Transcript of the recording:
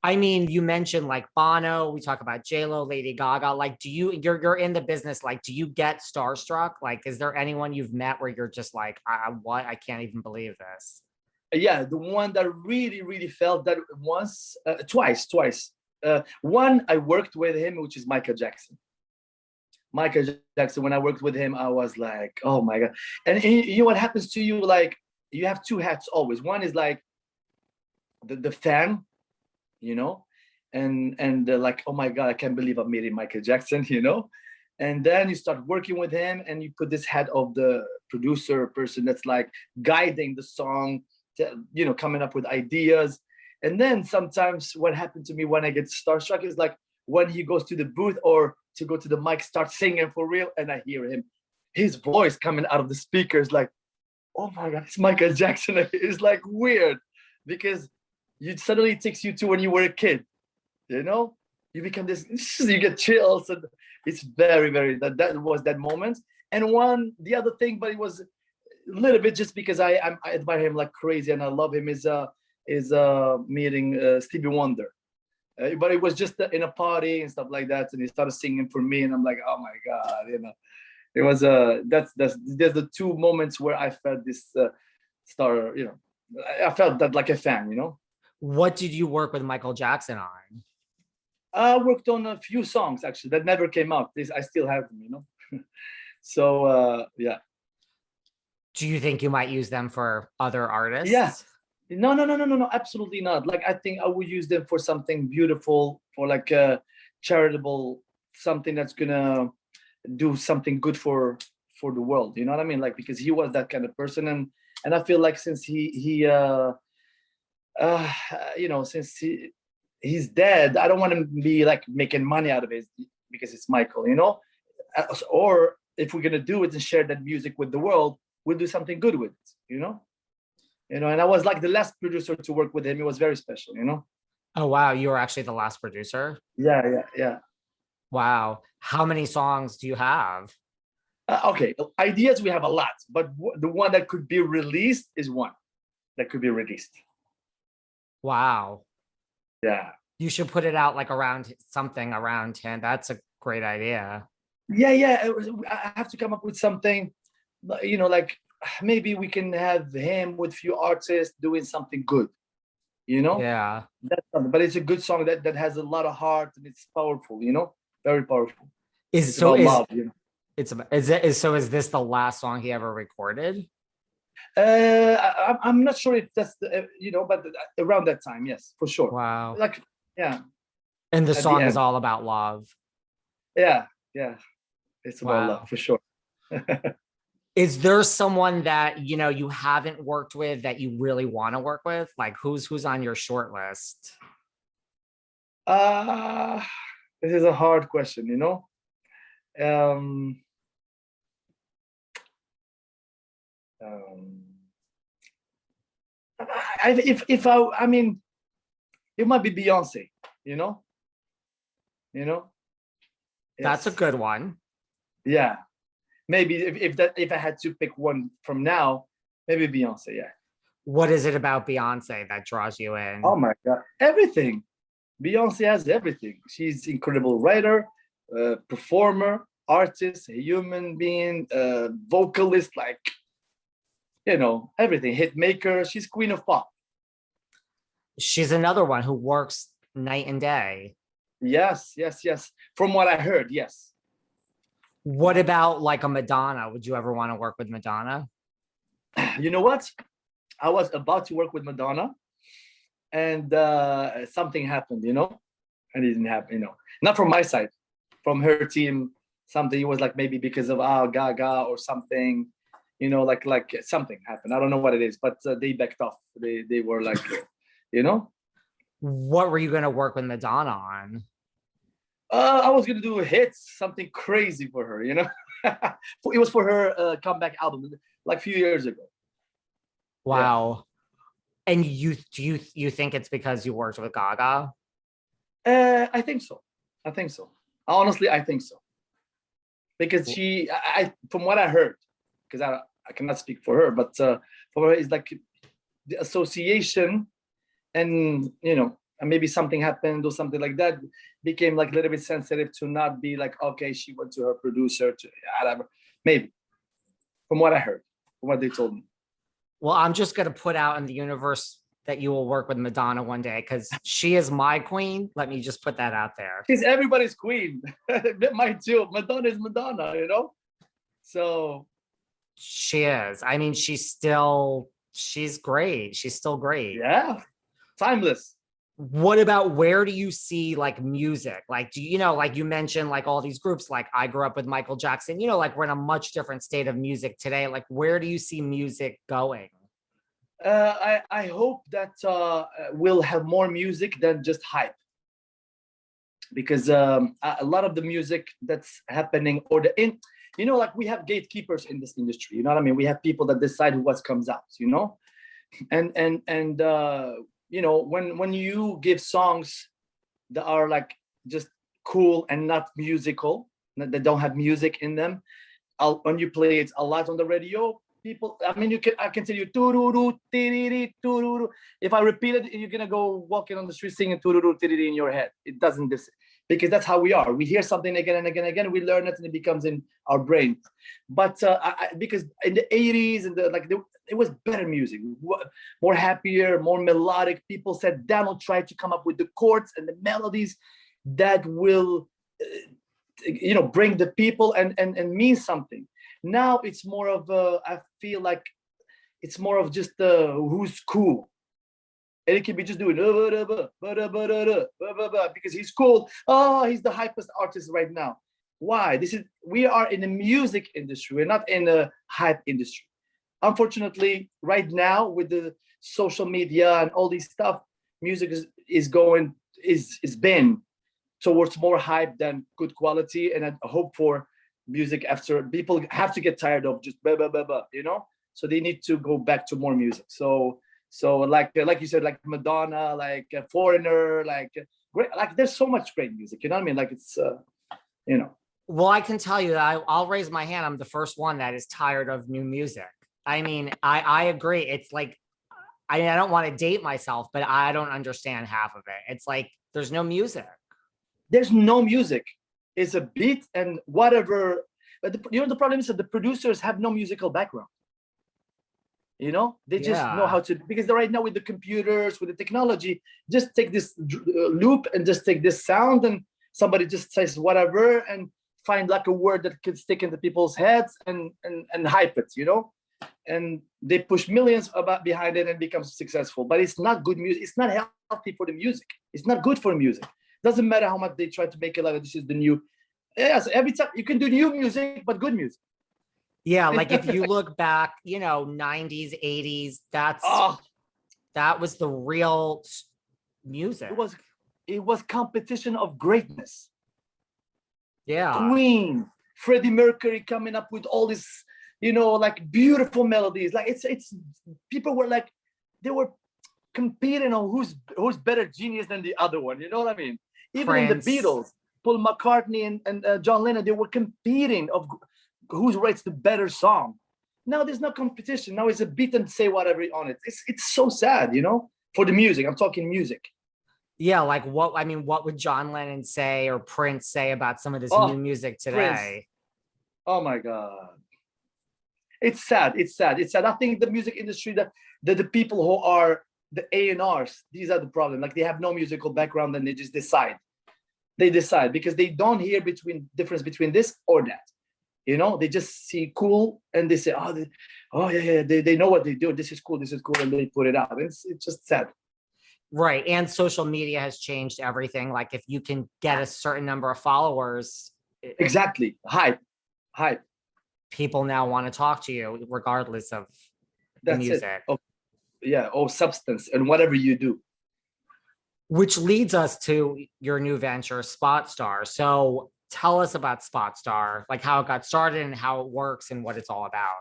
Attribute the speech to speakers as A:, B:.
A: I mean, you mentioned like Bono, we talk about JLO, Lady Gaga. Like, you're in the business, like, do you get starstruck? Like, is there anyone you've met where you're just like, what? I can't even believe this.
B: Yeah, the one that really felt that once, twice. One, I worked with him, which is Michael Jackson. Michael Jackson, when I worked with him, I was like, oh my God. And you know what happens to you? Like, you have two hats always. One is like the fan, you know, and like, oh my God, I can't believe I'm meeting Michael Jackson, you know. And then you start working with him and you put this hat of the producer person that's like guiding the song, you know, coming up with ideas. And then sometimes what happened to me when I get starstruck is like when he goes to the booth or to go to the mic, start singing for real, and I hear him, his voice coming out of the speakers, like, oh my God, it's Michael Jackson. It's like weird because you suddenly it takes you to when you were a kid, you know? You become this, you get chills, and it's very that was that moment. And the other thing, but it was a little bit just because I admire him like crazy and I love him, is meeting Stevie Wonder. But it was just in a party and stuff like that, and he started singing for me, and I'm like, oh my God, you know. It was that's there's the two moments where I felt this star, you know, I felt that like a fan, you know.
A: What did you work with Michael Jackson on?
B: I worked on a few songs actually that never came out. This I still have them, you know. So yeah.
A: Do you think you might use them for other
B: Yeah.
A: artists?
B: No, absolutely not. Like, I think I would use them for something beautiful, for like a charitable, something that's gonna do something good for the world. You know what I mean? Like, because he was that kind of person, and I feel like since uh you know, since he's dead, I don't want to be like making money out of it because it's Michael, you know. Or if we're gonna do it and share that music with the world, we'll do something good with it, you know. You know, and I was like the last producer to work with him. It was very special, you know.
A: Oh, wow. You were actually the last producer?
B: Yeah.
A: Wow. How many songs do you have?
B: Okay, ideas we have a lot, but the one that could be released is one that could be released.
A: Wow.
B: Yeah.
A: You should put it out like around something around 10. That's a great idea.
B: Yeah. I have to come up with something, you know, like maybe we can have him with few artists doing something good, you know.
A: Yeah.
B: That's something, but it's a good song that has a lot of heart and it's powerful, you know, very powerful.
A: Is
B: It's
A: so
B: about
A: is
B: love, you know.
A: it's is it is so is this the last song he ever recorded?
B: I'm not sure if that's the, you know, but around that time, yes, for sure.
A: Wow.
B: Like, yeah,
A: And the
B: at the
A: song is
B: end,
A: all about love.
B: yeah, it's about love
A: Wow.
B: for sure.
A: Is there someone that you haven't worked with that you really want to work with? Like who's on your short list?
B: Uh, this is a hard question, you know. Um, um, I mean, it might be Beyonce, you know, you know.
A: That's a
B: Yes,
A: good one.
B: yeah. Maybe if I had to pick one from now, maybe Beyonce. Yeah.
A: What is it about Beyonce that draws you in?
B: Oh my God, everything. Beyonce has everything. She's incredible writer, performer, artist, a human being, vocalist, like, you know, everything. Hit maker. She's queen of pop.
A: She's another one who works night and day.
B: Yes. From what I heard, yes.
A: What about like a Madonna? Would you ever want to work with Madonna?
B: You know what? I was about to work with Madonna, and something happened, you know, and it didn't happen, you know, not from my side, from her team. Something, it was like maybe because of Gaga or something, you know, like something happened. I don't know what it is, but they backed off. They were like, you know.
A: What were you going to work with Madonna on?
B: I was gonna do hits, something crazy for her, you know. It was for her comeback album, like a few years ago. Yeah.
A: Wow. And you think it's because you worked with Gaga?
B: I think so. Honestly, I think so. Because from what I heard, because I cannot speak for her, but for her, it's like the association, and you know, and maybe something happened or something like that, became like a little bit sensitive to not be like, okay, she went to her producer to whatever. Maybe, from what I heard, from what they told me.
A: Well, I'm just going to put out in the universe that you will work with Madonna one day, because she is my queen. Let me just put that out there.
B: She's everybody's queen. Mine too. Madonna is Madonna, you know? So.
A: She is. I mean, she's great. She's still great.
B: Yeah. Timeless.
A: What about, where do you see like music? Like, do you know, like you mentioned, like all these groups, like I grew up with Michael Jackson, you know, like we're in a much different state of music today. Like, where do you see music going?
B: I hope that we'll have more music than just hype, because a lot of the music that's happening, or you know, like we have gatekeepers in this industry. You know what I mean? We have people that decide what comes out. You know, and you know, when you give songs that are like just cool and not musical, that don't have music in them, when you play it a lot on the radio, people, I mean, I can tell you, tururu, tiriri, tururu. If I repeat it, you're gonna go walking on the street singing tururu, tiriri in your head. It doesn't, because that's how we are. We hear something again and again and again, we learn it, and it becomes in our brain. But because in the 80s and it was better music, more happier, more melodic. People sat down and tried to come up with the chords and the melodies that will, you know, bring the people and mean something. Now it's more of I feel like it's more of just who's cool. And it can be just doing because he's cool. Oh, he's the hypest artist right now. Why? We are in the music industry. We're not in the hype industry. Unfortunately, right now with the social media and all these stuff, music is been towards more hype than good quality. And I hope for music, after people have to get tired of just you know, so they need to go back to more music. So like you said, like Madonna, like Foreigner, like great, like there's so much great music, you know what I mean? Like it's you know.
A: Well, I can tell you that I'll raise my hand. I'm the first one that is tired of new music. I mean, I agree. It's like, I don't want to date myself, but I don't understand half of it. It's like, there's no music.
B: There's no music. It's a beat and whatever. But you know, the problem is that the producers have no musical background. You know, they just know how to, because they're right now with the computers, with the technology, just take this loop and just take this sound, and somebody just says whatever and find like a word that could stick into people's heads and hype it, you know? And they push millions behind it and becomes successful. But it's not good music. It's not healthy for the music. It's not good for music. Doesn't matter how much they try to make it like this is the new. Yes, every time you can do new music, but good music.
A: Yeah, like if you look back, you know, 90s, 80s, that was the real music.
B: It was competition of greatness.
A: Yeah.
B: Queen, Freddie Mercury coming up with all this, you know, like beautiful melodies. Like it's people were like, they were competing on who's better genius than the other one. You know what I mean? Even in the Beatles, Paul McCartney and John Lennon, they were competing of who writes the better song. Now there's no competition. Now it's a beat and say whatever on it. It's so sad, you know, for the music. I'm talking music.
A: Yeah, like what would John Lennon say or Prince say about some of this new music today?
B: Prince. Oh my God. It's sad. It's sad. It's sad. I think the music industry, that the people who are the A&Rs, these are the problem. Like they have no musical background and they just decide. They decide because they don't hear difference between this or that. You know, they just see cool and they say, they know what they do. This is cool, and they put it out. It's just sad.
A: Right. And social media has changed everything. Like if you can get a certain number of followers.
B: Exactly. Hype.
A: People now want to talk to you regardless of the music.
B: Or substance and whatever you do.
A: Which leads us to your new venture, SpotStar. So tell us about SpotStar, like how it got started and how it works and what it's all about.